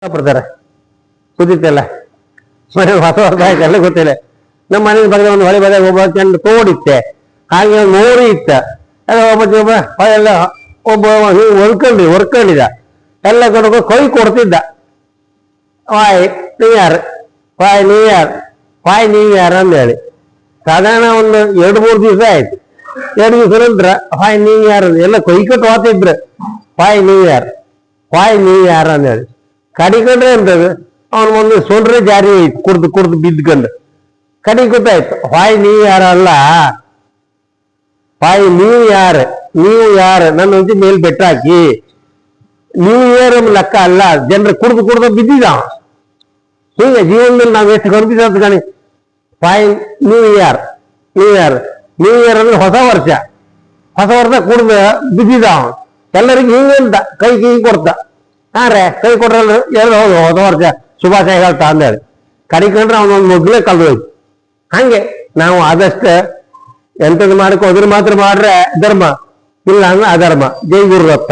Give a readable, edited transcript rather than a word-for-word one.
ಬರ್ತಾರೆ ಕುದಿತ್ತಲ್ಲ ಮನೆ ಹೊಸ ಹೊಸ ಆಯ್ತಲ್ಲ ಗೊತ್ತಿಲ್ಲ. ನಮ್ಮ ಮನೆ ಬಗ್ಗೆ ಒಂದು ಹೊಳೆ ಬದ ಒಬ್ಬ ಚೆಂಡು ತೋಡಿತ್ತೆ, ಹಾಗೆ ಒಂದು ಮೋರಿ ಇತ್ತ, ಎಲ್ಲ ಒಬ್ಬ ಎಲ್ಲ ಒಬ್ಬ ಹೊರ್ಕೊಂಡಿದ್ದ ಎಲ್ಲ ಕಡೆ ಕೈ ಕೊಡ್ತಿದ್ದ. ವಾಯ್ ನೀ ಯಾರು, ವಾಯ್ ನೀ ಯಾರು, ವಾಯ್ ನೀ ಯಾರು ಅಂದೇಳಿ. ಸಾಧಾರಣ ಒಂದು 2-3 ದಿವಸ ಆಯ್ತು. 2 ದಿವಸ ನಂತರ ವಾಯ್ ನೀ ಯಾರು ಎಲ್ಲ ಕೈ ಕಟ್ಟು ಹೋತಿದ್ರು. ವಾಯ್ ನೀ ಯಾರು, ವಾಯ್ ನೀ ಯಾರು ಅಂದೇಳಿ ಕಡಿಕೊಂಡ್ರೆ ಅಂತದು ಅವನು ಒಂದು ಸೊಂಡ್ರೆ ಜಾರಿ ಆಯ್ತು, ಕುಡ್ದು ಬಿದ್ಕೊಂಡು ಕಡಿ ಗೊತ್ತಾಯ್ತು. ವಾಯ್ ನೀ ಯಾರಲ್ಲ, ವಾಯ್ ನೀವು ಯಾರು ನನ್ನ ಒಂಚಿ ಮೇಲ್ ಬೆಟ್ಟ ಹಾಕಿ ನೀವು ಯಾರು ಲೆಕ್ಕ ಅಲ್ಲ, ಜನರು ಕುಡ್ದು ಬಿದ್ದಿದ. ಹೀಗೆ ಜೀವನದಲ್ಲಿ ನಾವು ಎಷ್ಟು ಕನ್ಪಿಸ ಕಾಣಿ. ವಾಯ್ ನ್ಯೂ ಇಯರ್ ಅಂದ್ರೆ ಹೊಸ ವರ್ಷ ಕುಡ್ದು ಬಿದ್ದಿದ. ಎಲ್ಲರಿಗೂ ಹಿಂಗಂತ ಕೈ ಕೊಡ್ತ, ರೇ ಕೈ ಕೊಟ್ರಲ್ಲ ಎಲ್ಲ ಹೌದು ಹೊಸ ವರ್ಷ ಶುಭಾಶಯ ಹೇಳ್ತಾ ಅಂದೇಳಿ ಕಡಿಕೊಂಡ್ರೆ ಅವನೊಂದು ಮೊಗ್ಲೇ ಕಲ್ದೋಯ್ತು. ಹಂಗೆ ನಾವು ಆದಷ್ಟು ಎಂಥದ್ದು ಮಾಡ್ಕೊ ಅದ್ರ ಮಾತ್ರ ಮಾಡ್ರೆ ಧರ್ಮ, ಇಲ್ಲ ಅಂದ್ರೆ ಅಧರ್ಮ. ಜೈ ಗುರುದತ್ತ.